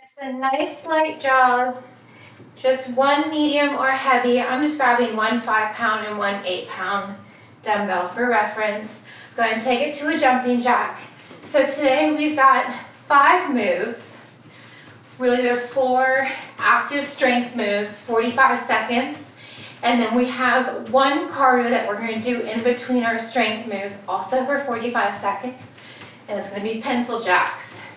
It's a nice light jog, just one medium or heavy. I'm just grabbing one 5-pound and one 8-pound dumbbell for reference. Go ahead and take it to a jumping jack. So today we've got 5 moves. Really they're 4 active strength moves, 45 seconds. And then we have one cardio that we're going to do in between our strength moves, also for 45 seconds. And it's going to be pencil jacks.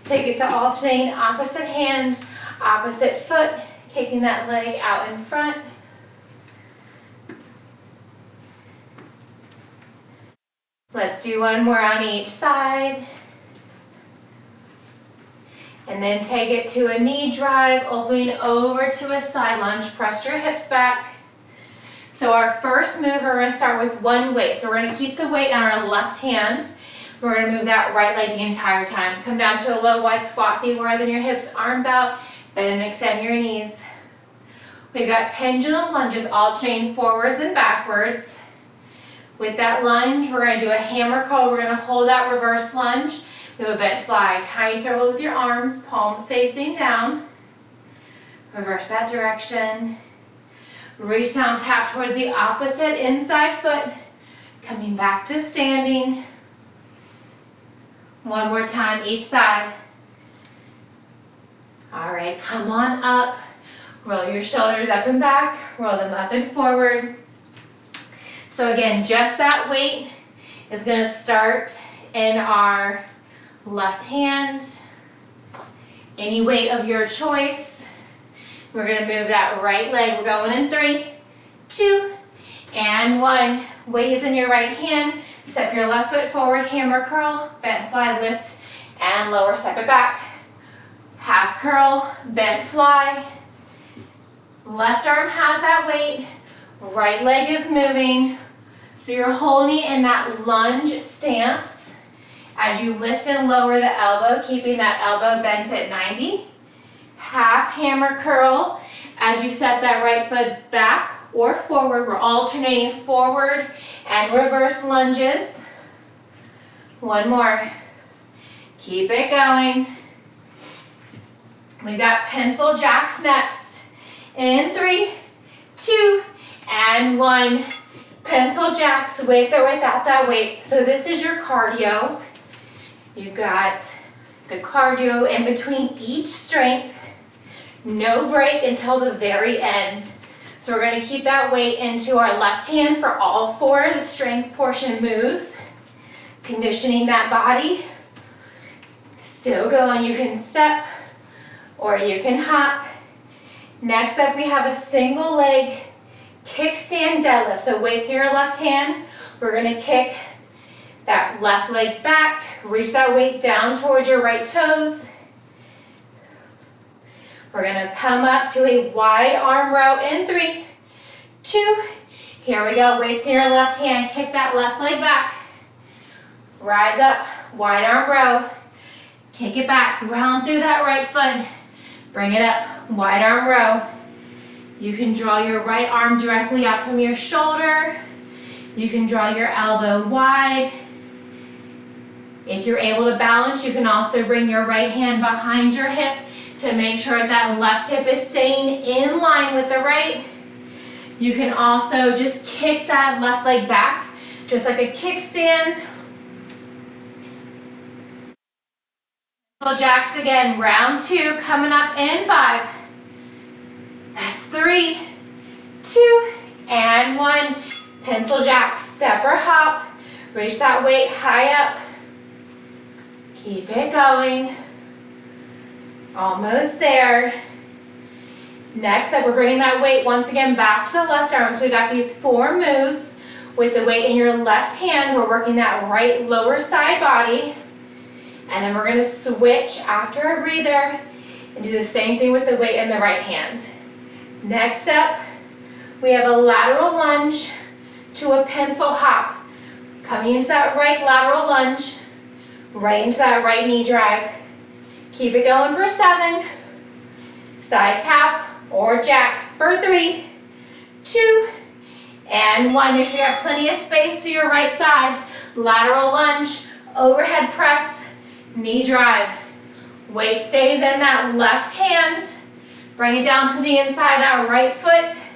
Take it to alternating opposite hand, opposite foot, kicking that leg out in front. Let's do one more on each side. And then take it to a knee drive, opening over to a side lunge. Press your hips back. So our first move, we're going to start with one weight. So we're going to keep the weight on our left hand. We're going to move that right leg the entire time. Come down to a low wide squat, feet wider than your hips, arms out, bend and extend your knees. We've got pendulum lunges, alternating forwards and backwards. With that lunge, we're going to do a hammer curl. We're going to hold that reverse lunge. We have a bent fly. Tiny circle with your arms, palms facing down. Reverse that direction. Reach down, tap towards the opposite inside foot. Coming back to standing. One more time, each side. All right, come on up. Roll your shoulders up and back. Roll them up and forward. So again, just that weight is going to start in our left hand. Any weight of your choice. We're going to move that right leg. We're going in 3, 2, and 1. Weight is in your right hand. Step your left foot forward, hammer curl, bent fly, lift, and lower, step it back. Half curl, bent fly. Left arm has that weight. Right leg is moving. So you're holding in that lunge stance as you lift and lower the elbow, keeping that elbow bent at 90. Half hammer curl as you step that right foot back or forward. We're alternating forward and reverse lunges. One more. Keep it going. We've got pencil jacks next. In 3, 2, and 1. Pencil jacks with or without that weight. So this is your cardio. You've got the cardio in between each strength. No break until the very end. So we're going to keep that weight into our left hand for all 4 of the strength portion moves. Conditioning that body. Still going. You can step or you can hop. Next up, we have a single leg kickstand deadlift. So weights in your left hand. We're going to kick that left leg back. Reach that weight down towards your right toes. We're going to come up to a wide arm row in 3, 2. Here we go. Weights in your left hand. Kick that left leg back. Rise up. Wide arm row. Kick it back. Ground through that right foot. Bring it up. Wide arm row. You can draw your right arm directly out from your shoulder. You can draw your elbow wide. If you're able to balance, you can also bring your right hand behind your hip to make sure that left hip is staying in line with the right. You can also just kick that left leg back, just like a kickstand. Pencil jacks again, round 2, coming up in 5. That's 3, 2, and 1. Pencil jacks, step or hop. Reach that weight high up. Keep it going. Almost there. Next up, we're bringing that weight once again back to the left arm. So we got these 4 moves with the weight in your left hand. We're working that right lower side body. And then we're going to switch after a breather and do the same thing with the weight in the right hand. Next up, we have a lateral lunge to a pencil hop. Coming into that right lateral lunge, right into that right knee drive. Keep it going for 7. Side tap or jack for 3, 2, and 1. Make sure you have plenty of space to your right side. Lateral lunge, overhead press, knee drive. Weight stays in that left hand. Bring it down to the inside of that right foot.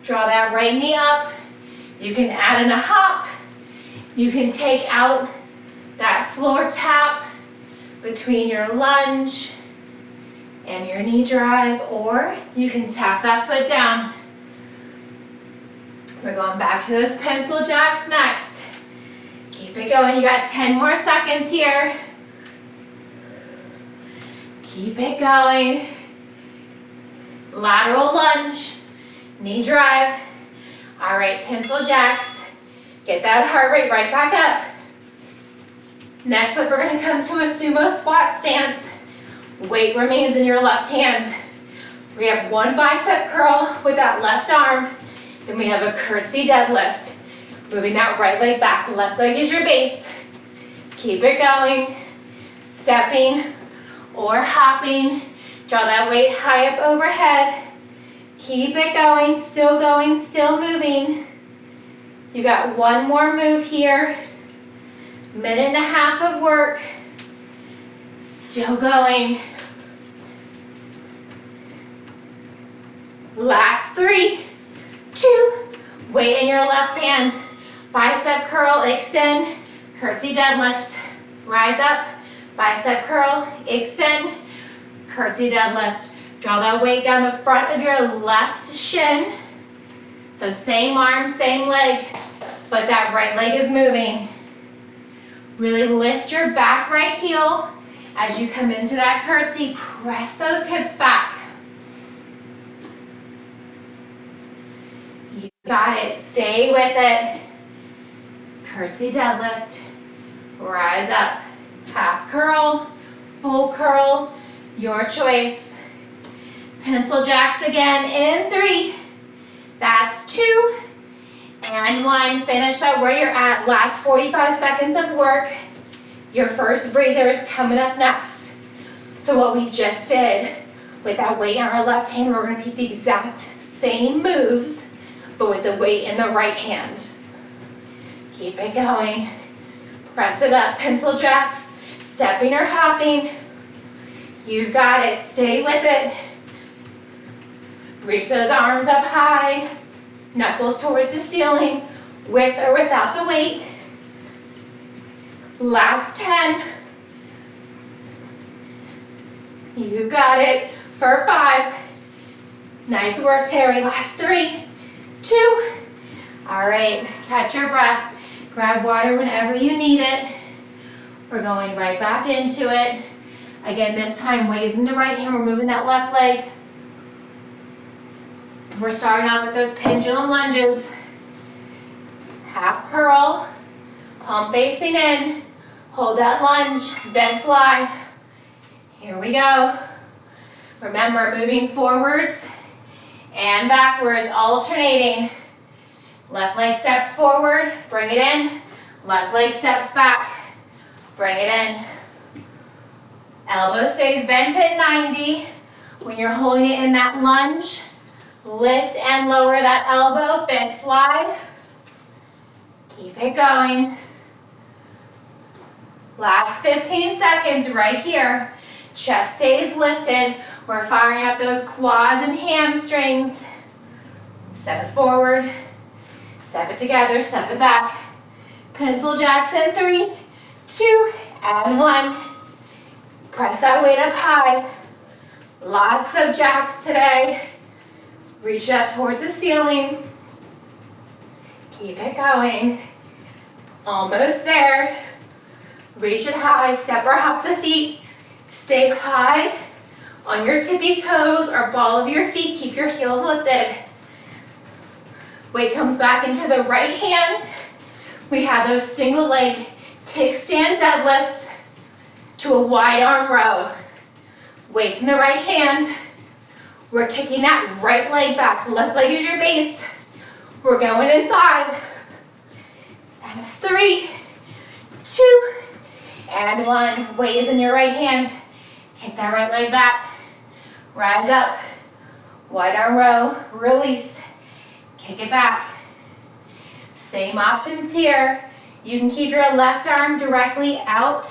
Draw that right knee up. You can add in a hop. You can take out that floor tap between your lunge and your knee drive, or you can tap that foot down. We're going back to those pencil jacks next. Keep it going. You got 10 more seconds here. Keep it going. Lateral lunge, knee drive. All right, pencil jacks. Get that heart rate right back up. Next up, we're gonna come to a sumo squat stance. Weight remains in your left hand. We have one bicep curl with that left arm. Then we have a curtsy deadlift. Moving that right leg back. Left leg is your base. Keep it going. Stepping or hopping. Draw that weight high up overhead. Keep it going, still moving. You got one more move here. Minute and a half of work. Still going. Last 3, 2, weight in your left hand. Bicep curl, extend, curtsy deadlift. Rise up, bicep curl, extend, curtsy deadlift. Draw that weight down the front of your left shin. So same arm, same leg, but that right leg is moving. Really lift your back right heel as you come into that curtsy. Press those hips back. You got it. Stay with it. Curtsy deadlift. Rise up. Half curl, full curl, your choice. Pencil jacks again in 3. That's 2 and 1. Finish up where you're at. Last 45 seconds of work. Your first breather is coming up next. So what we just did with that weight on our left hand, we're going to repeat the exact same moves, but with the weight in the right hand. Keep it going. Press it up. Pencil jacks, stepping or hopping. You've got it. Stay with it. Reach those arms up high. Knuckles towards the ceiling, with or without the weight. Last 10. You got it for 5. Nice work, Terry. Last 3, 2. All right, catch your breath. Grab water whenever you need it. We're going right back into it. Again, this time, weight is in the right hand. We're moving that left leg. We're starting off with those pendulum lunges. Half curl, palm facing in. Hold that lunge, then fly. Here we go. Remember, moving forwards and backwards, alternating. Left leg steps forward, bring it in. Left leg steps back, bring it in. Elbow stays bent at 90. When you're holding it in that lunge, lift and lower that elbow, bent fly. Keep it going. Last 15 seconds right here. Chest stays lifted. We're firing up those quads and hamstrings. Step it forward. Step it together, step it back. Pencil jacks in 3, 2, and 1. Press that weight up high. Lots of jacks today. Reach up towards the ceiling. Keep it going. Almost there. Reach it high, step or hop the feet. Stay high on your tippy toes or ball of your feet. Keep your heels lifted. Weight comes back into the right hand. We have those single leg kickstand deadlifts to a wide arm row. Weights in the right hand. We're kicking that right leg back. Left leg is your base. We're going in 5. That's 3, 2, and 1. Weight is in your right hand. Kick that right leg back. Rise up. Wide arm row. Release. Kick it back. Same options here. You can keep your left arm directly out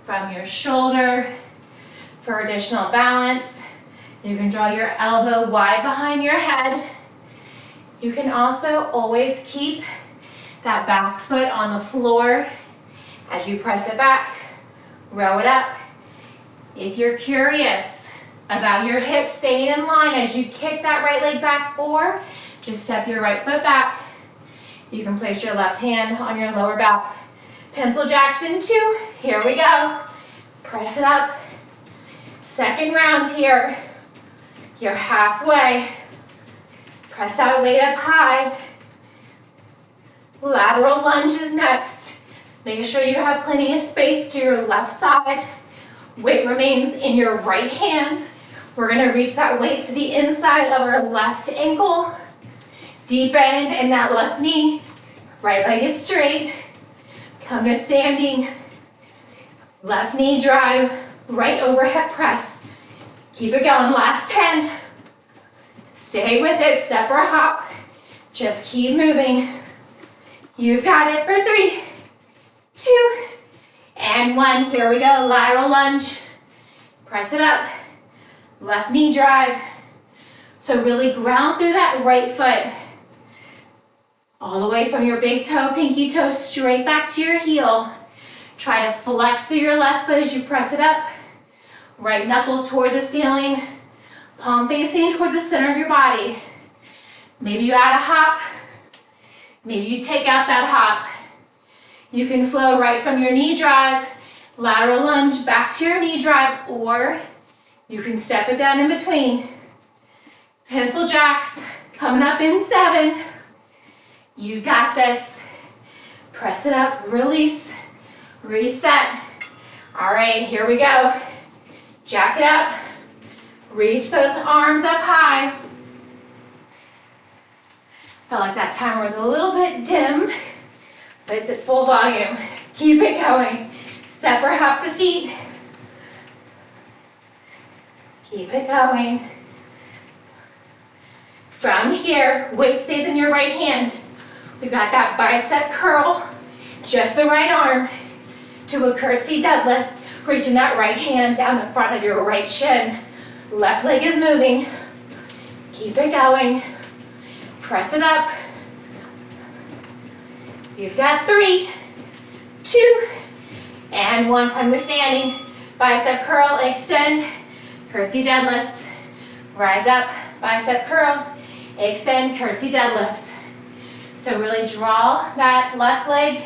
from your shoulder. For additional balance, you can draw your elbow wide behind your head. You can also always keep that back foot on the floor as you press it back, row it up. If you're curious about your hips staying in line as you kick that right leg back, or just step your right foot back, you can place your left hand on your lower back. Pencil jacks in 2, here we go. Press it up. Second round here. You're halfway. Press that weight up high. Lateral lunge is next. Make sure you have plenty of space to your left side. Weight remains in your right hand. We're gonna reach that weight to the inside of our left ankle. Deep bend in that left knee. Right leg is straight. Come to standing. Left knee drive, right overhead press. Keep it going, last 10. Stay with it, step or hop. Just keep moving. You've got it for 3, 2, and 1. Here we go, lateral lunge. Press it up. Left knee drive. So really ground through that right foot. All the way from your big toe, pinky toe, straight back to your heel. Try to flex through your left foot as you press it up. Right knuckles towards the ceiling. Palm facing towards the center of your body. Maybe you add a hop. Maybe you take out that hop. You can flow right from your knee drive, lateral lunge back to your knee drive, or you can step it down in between. Pencil jacks coming up in 7. You got this. Press it up, release, reset. All right, here we go. Jack it up. Reach those arms up high. Felt like that timer was a little bit dim, but it's at full volume. Keep it going. Step or hop the feet. Keep it going. From here, weight stays in your right hand. We've got that bicep curl, just the right arm, to a curtsy deadlift, reaching that right hand down the front of your right shin. Left leg is moving. Keep it going. Press it up. You've got 3, 2, and 1. Time to standing. Bicep curl, extend, curtsy deadlift. Rise up, bicep curl, extend, curtsy deadlift. So really draw that left leg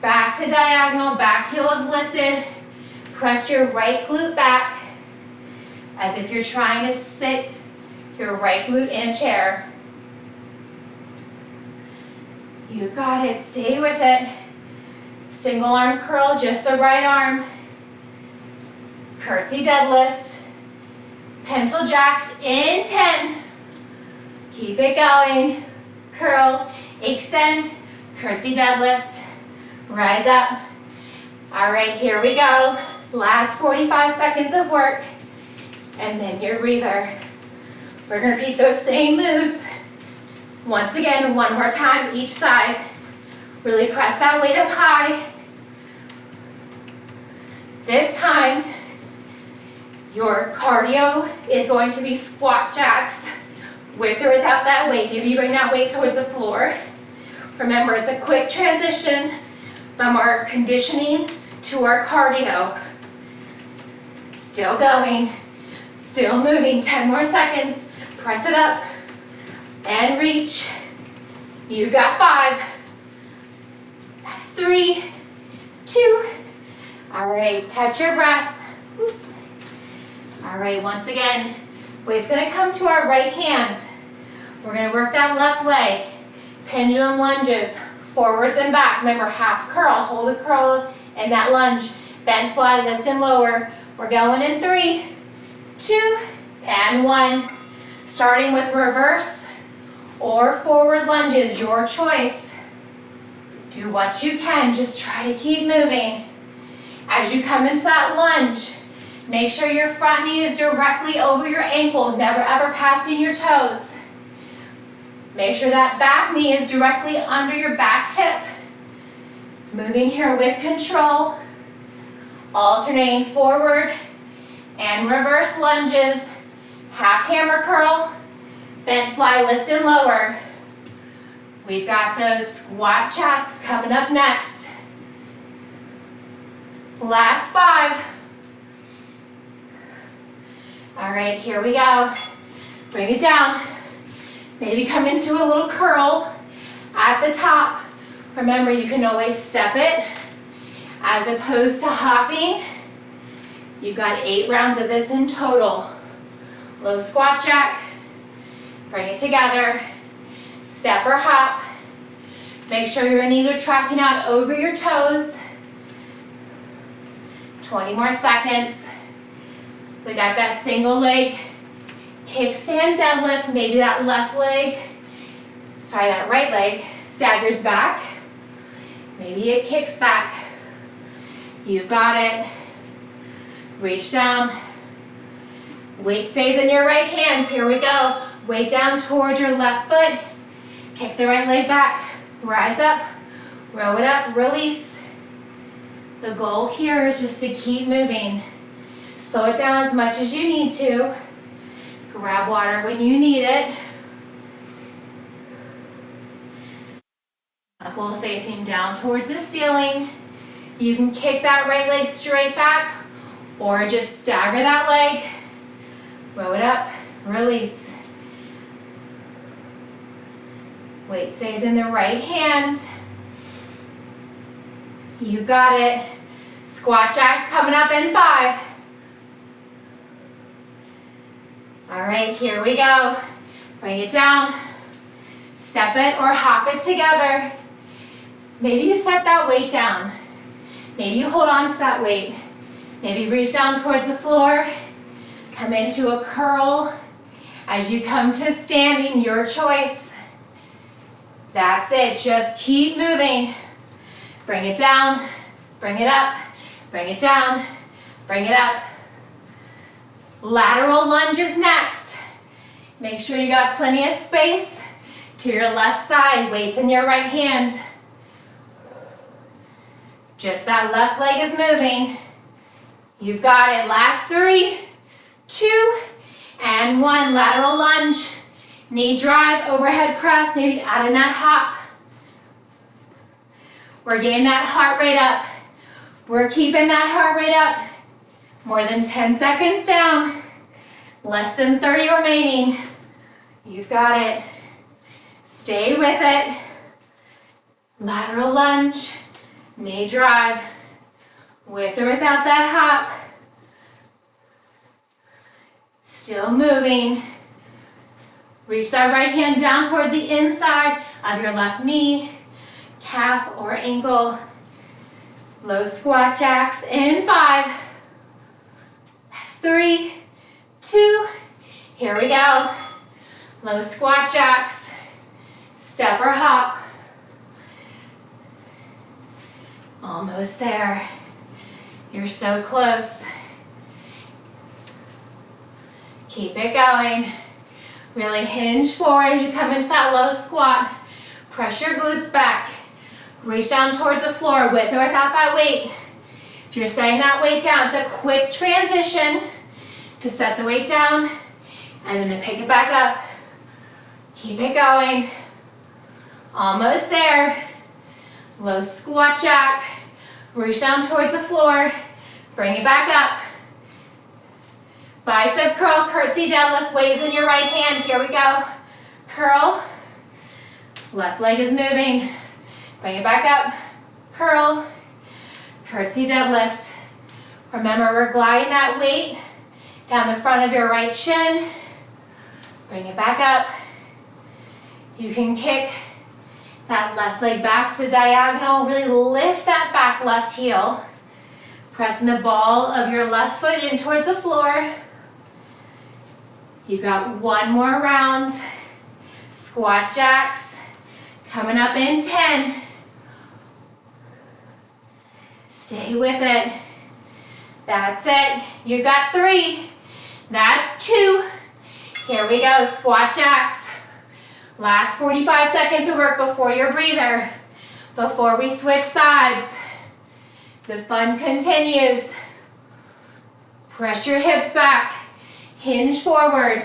back to diagonal, back heel is lifted. Press your right glute back as if you're trying to sit your right glute in a chair. You got it, stay with it. Single arm curl, just the right arm. Curtsy deadlift. Pencil jacks in 10. Keep it going. Curl, extend, curtsy deadlift. Rise up. All right, here we go. Last 45 seconds of work. And then your breather. We're gonna repeat those same moves. Once again, one more time each side. Really press that weight up high. This time, your cardio is going to be squat jacks, with or without that weight. Maybe you bring that weight towards the floor. Remember, it's a quick transition from our conditioning to our cardio. Still going, still moving, 10 more seconds. Press it up and reach. You got 5. That's 3, 2. All right, catch your breath. All right, once again, weight's gonna come to our right hand. We're gonna work that left leg. Pendulum lunges, forwards and back. Remember, half curl, hold the curl and that lunge. Bend, fly, lift and lower. We're going in 3, 2, and 1. Starting with reverse or forward lunges, your choice. Do what you can, just try to keep moving. As you come into that lunge, make sure your front knee is directly over your ankle, never ever passing your toes. Make sure that back knee is directly under your back hip. Moving here with control, alternating forward and and reverse lunges, half hammer curl, bent fly, lift and lower. We've got those squat jacks coming up next. Last 5. All right, here we go. Bring it down. Maybe come into a little curl at the top. Remember, you can always step it as opposed to hopping. You've got 8 rounds of this in total. Low squat jack. Bring it together. Step or hop. Make sure you're neither tracking out over your toes. 20 more seconds. We got that single leg kickstand deadlift. Maybe that that right leg staggers back. Maybe it kicks back. You've got it. Reach down. Weight stays in your right hand. Here we go. Weight down towards your left foot. Kick the right leg back. Rise up. Row it up. Release. The goal here is just to keep moving. Slow it down as much as you need to. Grab water when you need it. Knuckle facing down towards the ceiling. You can kick that right leg straight back or just stagger that leg. Row it up, release. Weight stays in the right hand. You've got it. Squat jacks coming up in 5. All right, here we go. Bring it down. Step it or hop it together. Maybe you set that weight down. Maybe you hold on to that weight. Maybe reach down towards the floor. Come into a curl. As you come to standing, your choice. That's it, just keep moving. Bring it down, bring it up, bring it down, bring it up. Lateral lunges next. Make sure you got plenty of space to your left side, weights in your right hand. Just that left leg is moving. You've got it. Last 3, 2, and 1. Lateral lunge. Knee drive, overhead press, maybe add in that hop. We're getting that heart rate up. We're keeping that heart rate up. More than 10 seconds down. Less than 30 remaining. You've got it. Stay with it. Lateral lunge. Knee drive. With or without that hop. Still moving. Reach that right hand down towards the inside of your left knee, calf or ankle. Low squat jacks in 5. That's 3, 2, here we go. Low squat jacks, step or hop. Almost there. You're so close. Keep it going. Really hinge forward as you come into that low squat. Press your glutes back. Reach down towards the floor with or without that weight. If you're setting that weight down, it's a quick transition to set the weight down and then to pick it back up. Keep it going. Almost there. Low squat jack. Reach down towards the floor. Bring it back up. Bicep curl, curtsy deadlift, weights in your right hand. Here we go. Curl. Left leg is moving. Bring it back up. Curl. Curtsy deadlift. Remember, we're gliding that weight down the front of your right shin. Bring it back up. You can kick that left leg back to the diagonal. Really lift that back left heel. Pressing the ball of your left foot in towards the floor. You got 1 more round. Squat jacks. Coming up in 10. Stay with it. That's it. You got 3. That's 2. Here we go. Squat jacks. Last 45 seconds of work before your breather. Before we switch sides. The fun continues. Press your hips back. Hinge forward.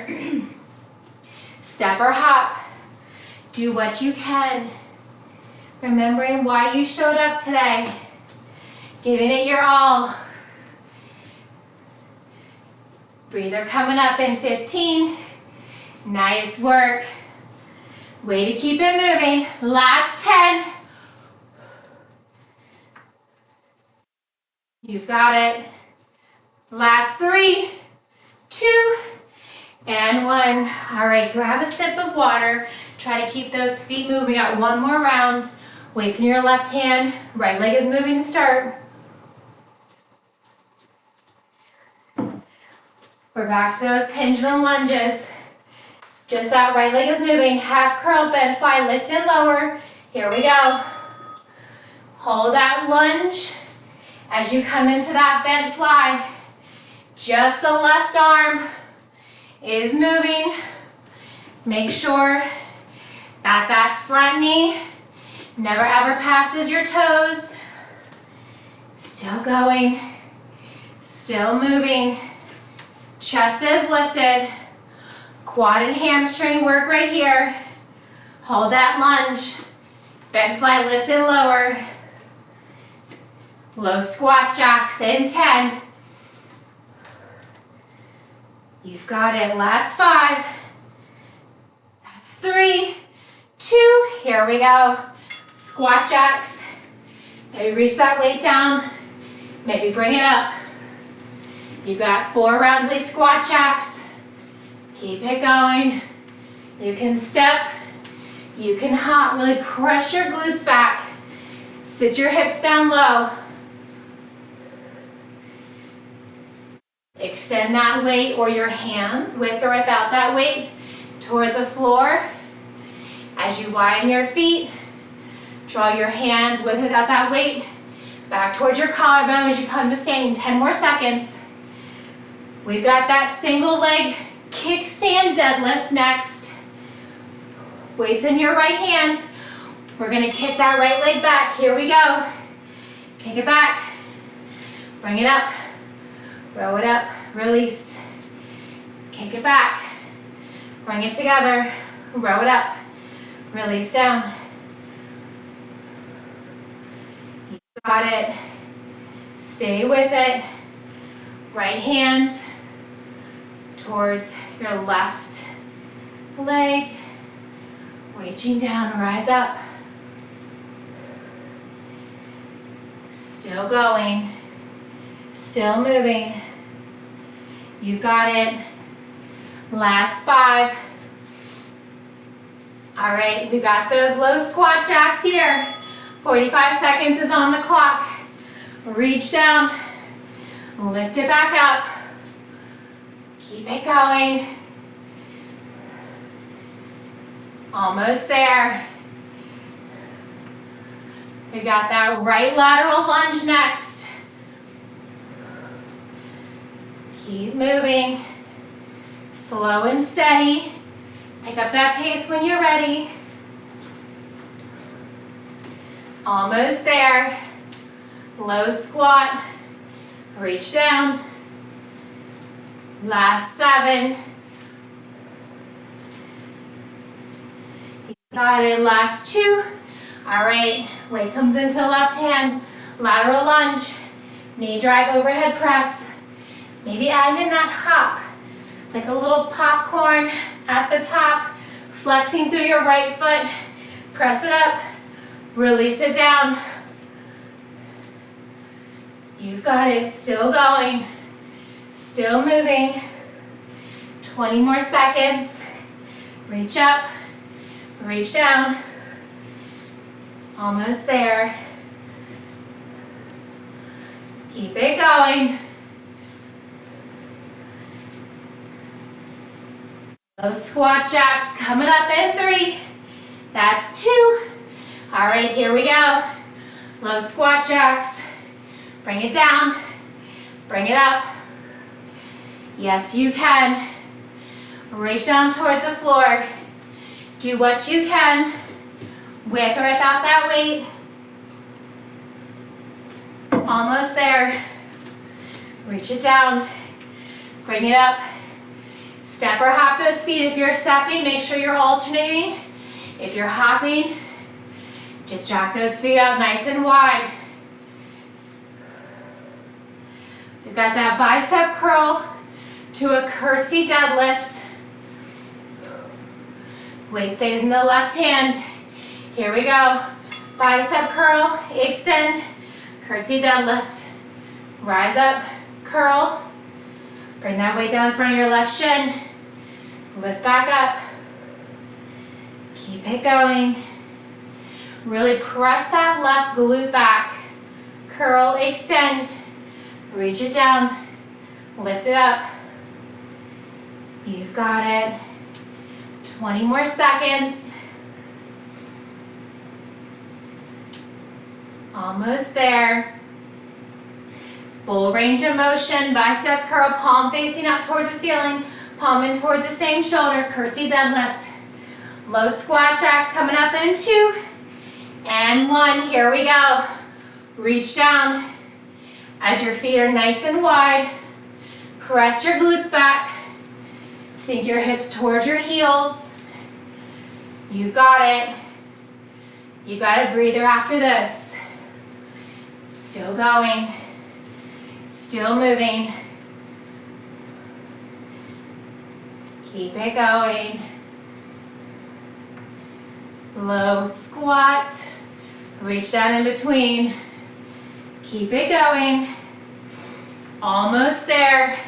Step or hop. Do what you can. Remembering why you showed up today. Giving it your all. Breather coming up in 15. Nice work. Way to keep it moving. Last 10. You've got it. Last 3, 2, and 1. All right, grab a sip of water. Try to keep those feet moving. We got one more round. Weights in your left hand. Right leg is moving to start. We're back to those pendulum lunges. Just that right leg is moving. Half curl, bend, fly, lift and lower. Here we go. Hold that lunge as you come into that bent fly. Just the left arm is moving. Make sure that that front knee never ever passes your toes. Still going, still moving. Chest is lifted. Quad and hamstring work right here. Hold that lunge. Bend, fly, lift and lower. Low squat jacks in 10. You've got it. Last 5. That's 3, 2. Here we go. Squat jacks. Maybe reach that weight down. Maybe bring it up. You've got 4 rounds of these squat jacks. Keep it going. You can step. You can hop. Really press your glutes back. Sit your hips down low. Extend that weight or your hands with or without that weight towards the floor. As you widen your feet, draw your hands with or without that weight back towards your collarbone as you come to standing. 10 more seconds. We've got that single leg kickstand deadlift next. Weights in your right hand. We're gonna kick that right leg back. Here we go. Kick it back. Bring it up. Row it up. Release. Kick it back. Bring it together. Row it up. Release down. You got it. Stay with it. Right hand towards your left leg. Reaching down, rise up. Still going. Still moving. You've got it. Last 5. All right, we've got those low squat jacks here. 45 seconds is on the clock. Reach down. Lift it back up. Keep it going. Almost there. We got that right lateral lunge next. Keep moving. Slow and steady. Pick up that pace when you're ready. Almost there. Low squat. Reach down. Last 7. You got it. Last 2. All right. Weight comes into the left hand. Lateral lunge. Knee drive overhead press. Maybe add in that hop. Like a little popcorn at the top. Flexing through your right foot. Press it up. Release it down. You've got it. Still going. Still moving. 20 more seconds. Reach up. Reach down. Almost there. Keep it going. Those squat jacks coming up in 3. That's 2. All right, here we go. Low squat jacks. Bring it down. Bring it up. Yes, you can. Reach down towards the floor. Do what you can with or without that weight. Almost there. Reach it down. Bring it up. Step or hop those feet. If you're stepping, make sure you're alternating. If you're hopping, just jack those feet out nice and wide. We've got that bicep curl to a curtsy deadlift. Weight stays in the left hand. Here we go. Bicep curl, extend, curtsy deadlift. Rise up, curl. Bring that weight down in front of your left shin. Lift back up. Keep it going. Really press that left glute back. Curl, extend. Reach it down. Lift it up. You've got it. 20 more seconds. Almost there. Full range of motion, bicep curl, palm facing up towards the ceiling, palm in towards the same shoulder, curtsy deadlift. Low squat jacks coming up in 2 and 1. Here we go. Reach down. As your feet are nice and wide, press your glutes back. Sink your hips towards your heels. You've got it. You've got a breather after this. Still going. Still moving. Keep it going. Low squat. Reach down in between. Keep it going. Almost there.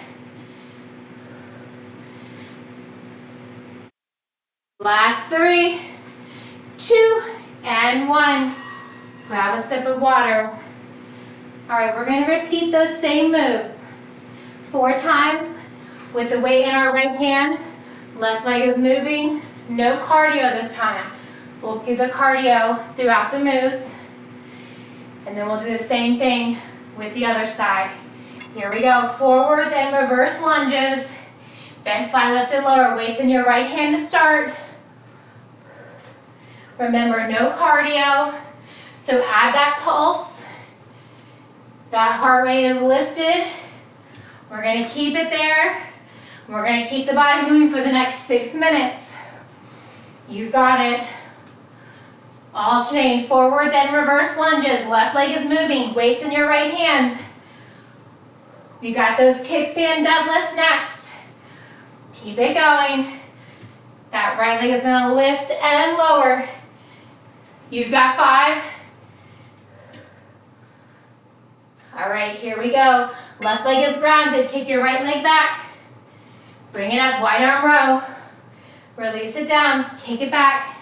Last 3, 2, and 1. Grab a sip of water. All right, we're gonna repeat those same moves 4 times with the weight in our right hand. Left leg is moving, no cardio this time. We'll do the cardio throughout the moves, and then we'll do the same thing with the other side. Here we go, forwards and reverse lunges. Bent fly lifted lower, weights in your right hand to start. Remember, no cardio, so add that pulse. That heart rate is lifted. We're gonna keep it there. We're gonna keep the body moving for the next 6 minutes. You've got it. Alternating forwards and reverse lunges. Left leg is moving, weights in your right hand. You got those kickstand deadlifts next. Keep it going. That right leg is gonna lift and lower. You've got 5. All right, here we go. Left leg is grounded. Kick your right leg back. Bring it up, wide arm row. Release it down, kick it back.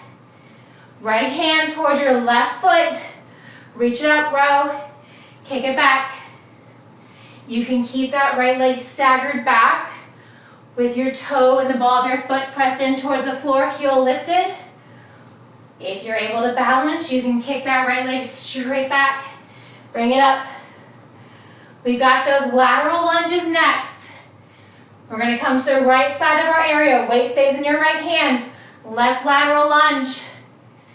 Right hand towards your left foot. Reach it up, row. Kick it back. You can keep that right leg staggered back with your toe and the ball of your foot pressed in towards the floor, heel lifted. If you're able to balance, you can kick that right leg straight back. Bring it up. We've got those lateral lunges next. We're gonna come to the right side of our area. Weight stays in your right hand. Left lateral lunge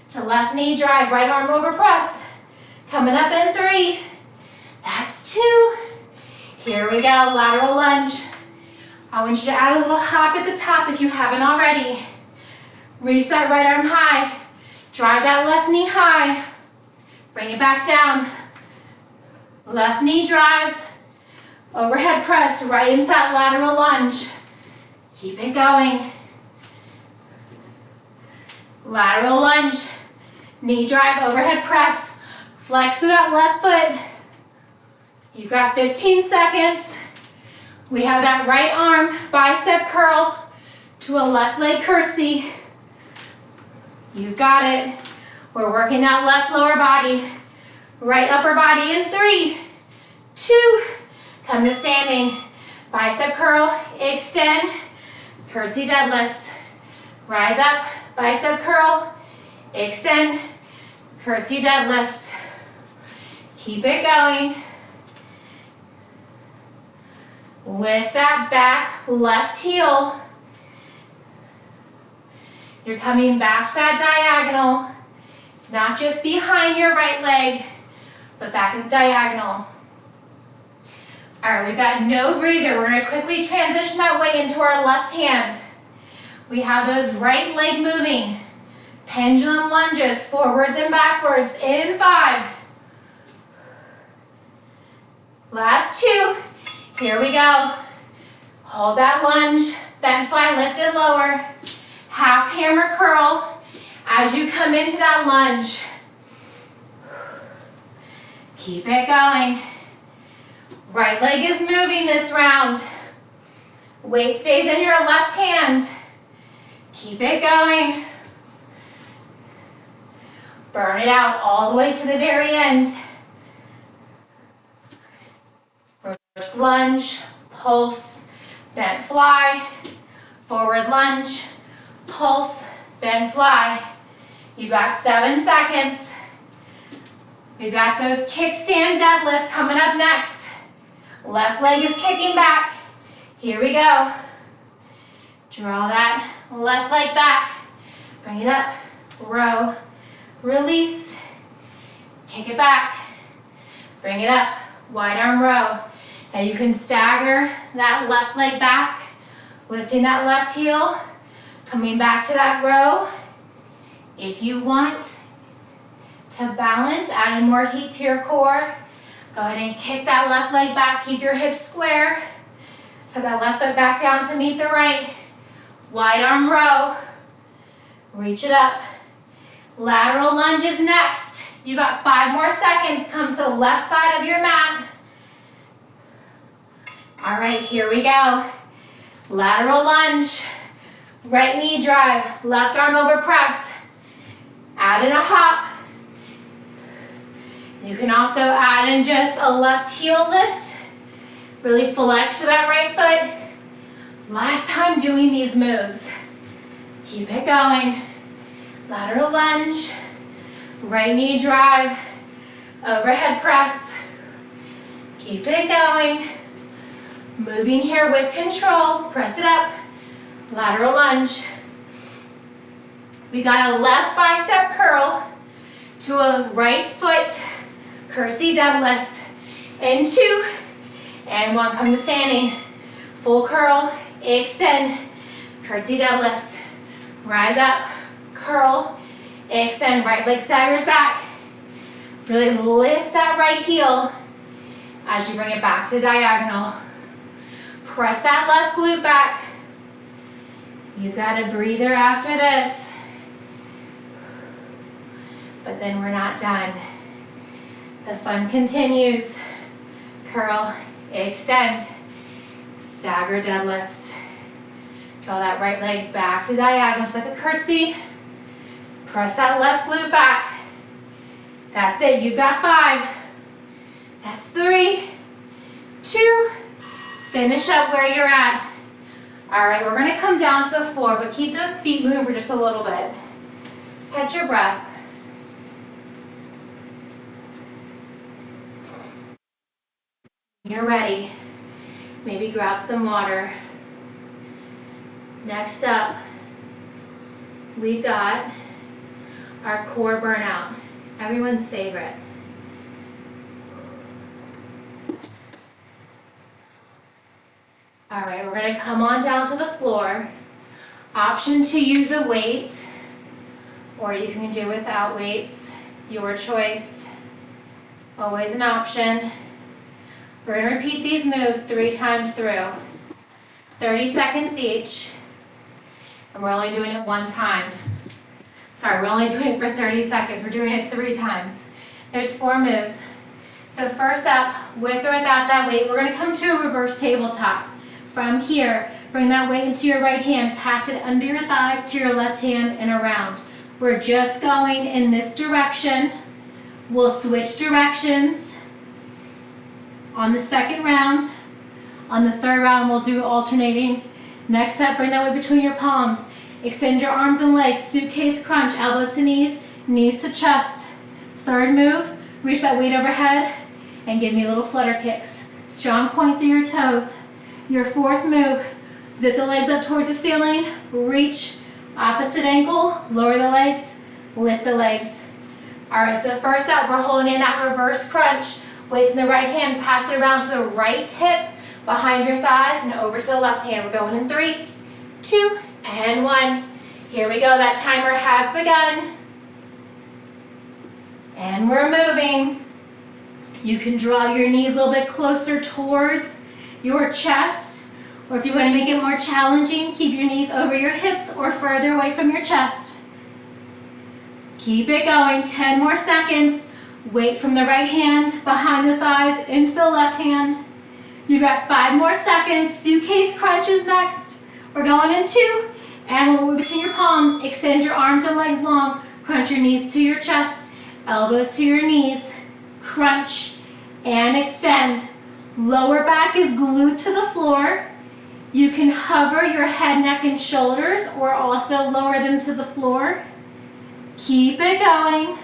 to left knee drive, right arm over press. Coming up in 3. That's 2. Here we go, lateral lunge. I want you to add a little hop at the top if you haven't already. Reach that right arm high. Drive that left knee high. Bring it back down. Left knee drive. Overhead press right into that lateral lunge. Keep it going. Lateral lunge. Knee drive, overhead press. Flex through that left foot. You've got 15 seconds. We have that right arm bicep curl to a left leg curtsy. You got it. We're working that left lower body. Right upper body in 3, 2, come to standing. Bicep curl, extend, curtsy deadlift. Rise up, bicep curl, extend, curtsy deadlift. Keep it going. Lift that back left heel. You're coming back to that diagonal, not just behind your right leg, but back in the diagonal. All right, we've got no breather. We're gonna quickly transition that weight into our left hand. We have those right leg moving. Pendulum lunges, forwards and backwards in 5. Last 2. Here we go. Hold that lunge, bent fly, lift and lower. Half hammer curl as you come into that lunge. Keep it going. Right leg is moving this round. Weight stays in your left hand. Keep it going. Burn it out all the way to the very end. Reverse lunge, pulse, bent fly, forward lunge, pulse, bend fly. You've got 7 seconds. We've got those kickstand deadlifts coming up next. Left leg is kicking back. Here we go. Draw that left leg back. Bring it up. Row. Release. Kick it back. Bring it up. Wide arm row. Now you can stagger that left leg back, lifting that left heel, coming back to that row. If you want to balance, adding more heat to your core, go ahead and kick that left leg back, keep your hips square. Set that left foot back down to meet the right. Wide arm row. Reach it up. Lateral lunge is next. You got 5 more seconds. Come to the left side of your mat. All right, here we go. Lateral lunge. Right knee drive. Left arm over press. Add in a hop. You can also add in just a left heel lift. Really flex to that right foot. Last time doing these moves. Keep it going. Lateral lunge. Right knee drive. Overhead press. Keep it going. Moving here with control. Press it up. Lateral lunge. We got a left bicep curl to a right foot curtsy deadlift. And 2, and 1, come to standing. Full curl, extend, curtsy deadlift. Rise up, curl, extend, right leg staggers back. Really lift that right heel as you bring it back to diagonal. Press that left glute back. You've got a breather after this. But then we're not done. The fun continues. Curl, extend, stagger deadlift. Draw that right leg back to diagonal, just like a curtsy. Press that left glute back. That's it, you've got 5. That's 3, 2, finish up where you're at. All right, we're gonna come down to the floor, but keep those feet moving for just a little bit. Catch your breath. You're ready. Maybe grab some water. Next up, we've got our core burnout, everyone's favorite. All right, we're gonna come on down to the floor. Option to use a weight, or you can do without weights, your choice. Always an option. We're gonna repeat these moves 3 times through. 30 seconds each. And we're only doing it 1 time. Sorry, we're only doing it for 30 seconds. We're doing it 3 times. There's 4 moves. So first up, with or without that weight, we're gonna come to a reverse tabletop. From here, bring that weight into your right hand, pass it under your thighs to your left hand and around. We're just going in this direction. We'll switch directions on the second round. On the third round, we'll do alternating. Next up, bring that weight between your palms. Extend your arms and legs, suitcase crunch, elbows to knees, knees to chest. Third move, reach that weight overhead and give me little flutter kicks. Strong point through your toes. Your fourth move, zip the legs up towards the ceiling, reach, opposite ankle, lower the legs, lift the legs. All right, so first up, we're holding in that reverse crunch. Weights in the right hand, pass it around to the right hip, behind your thighs, and over to the left hand. We're going in 3, 2, and 1. Here we go, that timer has begun. And we're moving. You can draw your knees a little bit closer towards your chest, or if you want to make it more challenging, keep your knees over your hips or further away from your chest. Keep it going, 10 more seconds. Weight from the right hand, behind the thighs, into the left hand. You've got 5 more seconds. Suitcase crunches next. We're going in 2. And when we're between your palms, extend your arms and legs long. Crunch your knees to your chest, elbows to your knees. Crunch and extend. Lower back is glued to the floor. You can hover your head, neck, and shoulders, or also lower them to the floor. Keep it going.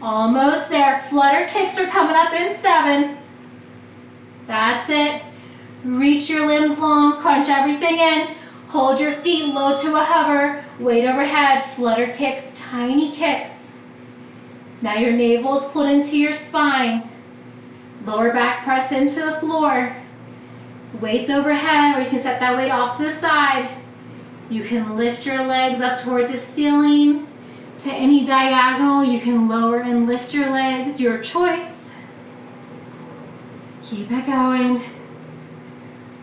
Almost there. Flutter kicks are coming up in 7. That's it. Reach your limbs long, crunch everything in. Hold your feet low to a hover. Weight overhead, flutter kicks, tiny kicks. Now your navel is pulled into your spine. Lower back press into the floor. Weights overhead, or you can set that weight off to the side. You can lift your legs up towards the ceiling. To any diagonal, you can lower and lift your legs, your choice. Keep it going.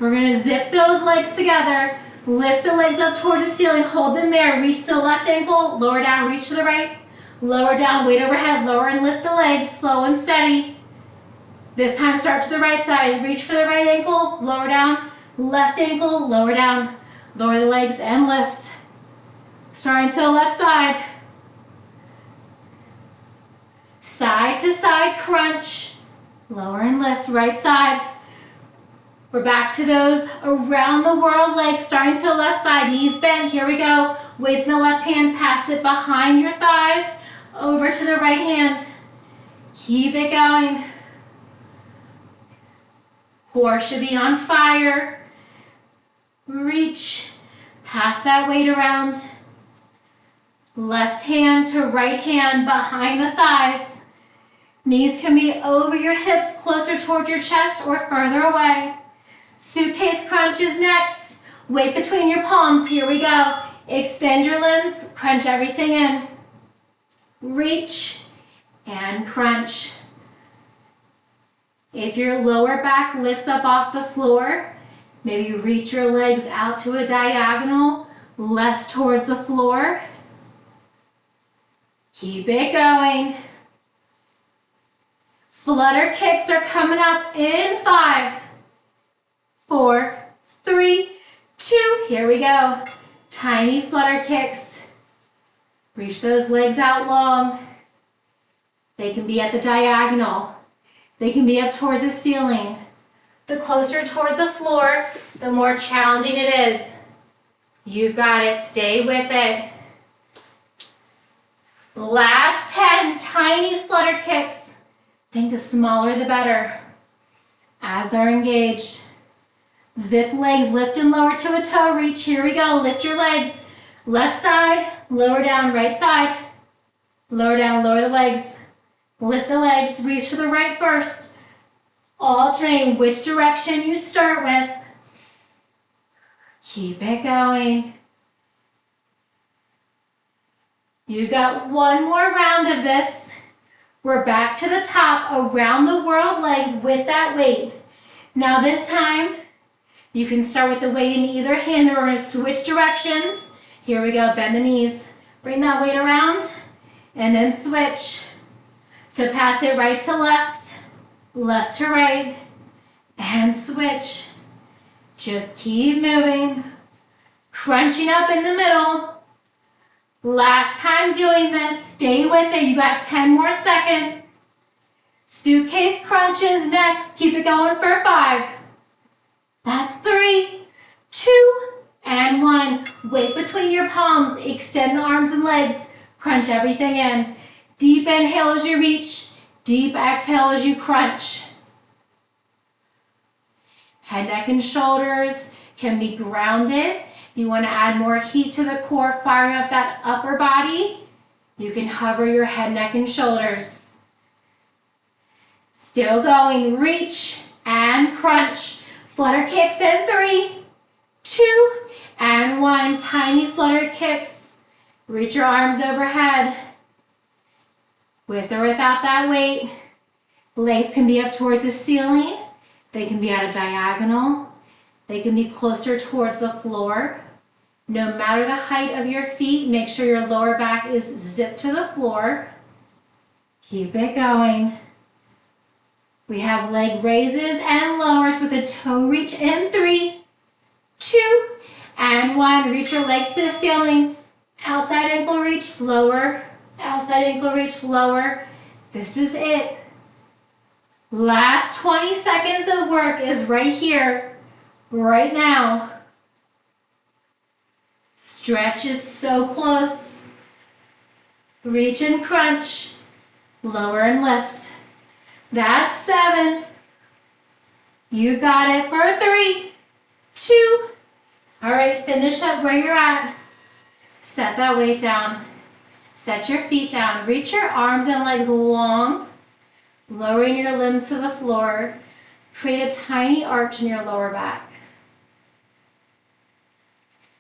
We're going to zip those legs together. Lift the legs up towards the ceiling, hold them there. Reach to the left ankle, lower down, reach to the right. Lower down, weight overhead, lower and lift the legs, slow and steady. This time start to the right side. Reach for the right ankle, lower down. Left ankle, lower down. Lower the legs and lift. Starting to the left side. Side to side crunch. Lower and lift, right side. We're back to those around the world legs, starting to the left side, knees bent, here we go. Weights in the left hand, pass it behind your thighs, over to the right hand. Keep it going. Core should be on fire. Reach, pass that weight around. Left hand to right hand behind the thighs. Knees can be over your hips, closer toward your chest or further away. Suitcase crunches next. Weight between your palms, here we go. Extend your limbs, crunch everything in. Reach and crunch. If your lower back lifts up off the floor, maybe reach your legs out to a diagonal, less towards the floor. Keep it going. Flutter kicks are coming up in 5, 4, 3, 2. Here we go. Tiny flutter kicks. Reach those legs out long. They can be at the diagonal. They can be up towards the ceiling. The closer towards the floor, the more challenging it is. You've got it. Stay with it. Last 10 tiny flutter kicks. Think the smaller the better. Abs are engaged. Zip legs, lift and lower to a toe reach. Here we go. Lift your legs. Left side, lower down, right side. Lower down, lower the legs. Lift the legs, reach to the right first. Alternate which direction you start with. Keep it going. You've got one more round of this. We're back to the top, around the world legs with that weight. Now this time, you can start with the weight in either hand. We're going to switch directions. Here we go, bend the knees. Bring that weight around, and then switch. So pass it right to left, left to right, and switch. Just keep moving. Crunching up in the middle. Last time doing this, stay with it. You got 10 more seconds. Suitcase crunches next. Keep it going for 5. That's 3, 2, and 1. Weight between your palms. Extend the arms and legs. Crunch everything in. Deep inhale as you reach. Deep exhale as you crunch. Head, neck, and shoulders can be grounded. You want to add more heat to the core, firing up that upper body. You can hover your head, neck, and shoulders. Still going. Reach and crunch. Flutter kicks in 3, 2, and 1. Tiny flutter kicks. Reach your arms overhead. With or without that weight. Legs can be up towards the ceiling. They can be at a diagonal. They can be closer towards the floor. No matter the height of your feet, make sure your lower back is zipped to the floor. Keep it going. We have leg raises and lowers with a toe reach in 3, 2, and 1. Reach your legs to the ceiling. Outside ankle reach, lower. Outside ankle reach, lower. This is it. Last 20 seconds of work is right here, right now. Stretch is so close. Reach and crunch. Lower and lift. That's 7. You've got it for 3, 2. All right, finish up where you're at. Set that weight down. Set your feet down. Reach your arms and legs long, lowering your limbs to the floor. Create a tiny arch in your lower back.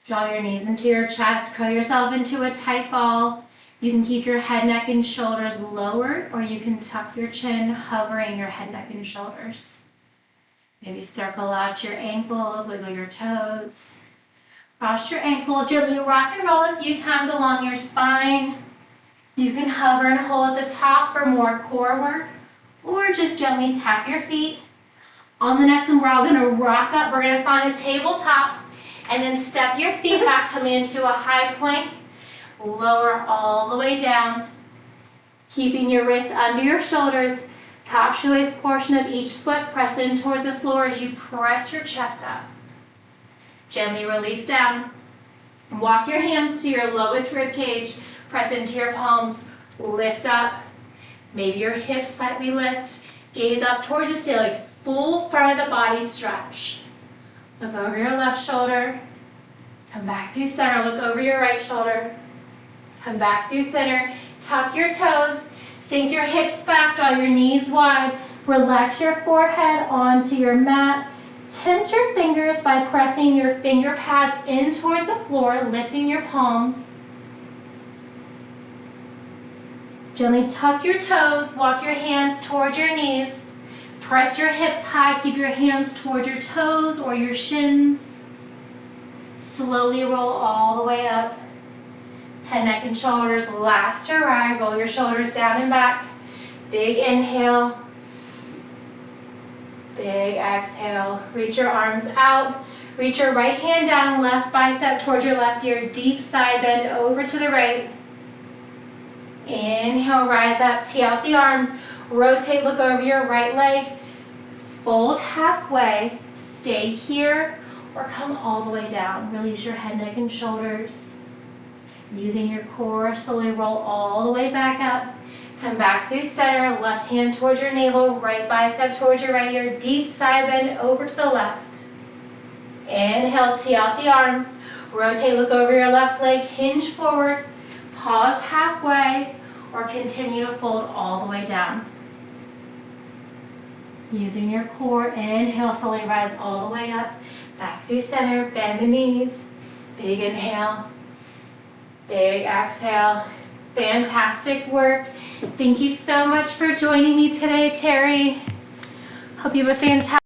Draw your knees into your chest. Curl yourself into a tight ball. You can keep your head, neck, and shoulders lowered, or you can tuck your chin, hovering your head, neck, and shoulders. Maybe circle out your ankles, wiggle your toes. Cross your ankles, gently rock and roll a few times along your spine. You can hover and hold at the top for more core work, or just gently tap your feet. On the next one, we're all gonna rock up. We're gonna find a tabletop, and then step your feet back, coming into a high plank. Lower all the way down, keeping your wrists under your shoulders. Top shoelace portion of each foot press in towards the floor as you press your chest up. Gently release down. Walk your hands to your lowest rib cage. Press into your palms. Lift up. Maybe your hips slightly lift. Gaze up towards the ceiling. Full front of the body stretch. Look over your left shoulder. Come back through center. Look over your right shoulder. Come back through center. Tuck your toes. Sink your hips back. Draw your knees wide. Relax your forehead onto your mat. Tense your fingers by pressing your finger pads in towards the floor, lifting your palms. Gently tuck your toes. Walk your hands towards your knees. Press your hips high. Keep your hands towards your toes or your shins. Slowly roll all the way up. Head, neck, and shoulders, last to right. Roll your shoulders down and back. Big inhale. Big exhale. Reach your arms out. Reach your right hand down, left bicep towards your left ear. Deep side bend over to the right. Inhale, rise up, tee out the arms. Rotate, look over your right leg. Fold halfway. Stay here or come all the way down. Release your head, neck, and shoulders. Using your core, slowly roll all the way back up. Come back through center, left hand towards your navel, right bicep towards your right ear, deep side bend over to the left. Inhale, tee out the arms. Rotate, look over your left leg, hinge forward. Pause halfway, or continue to fold all the way down. Using your core, inhale, slowly rise all the way up. Back through center, bend the knees. Big inhale. Big exhale. Fantastic work. Thank you so much for joining me today, Terry. Hope you have a fantastic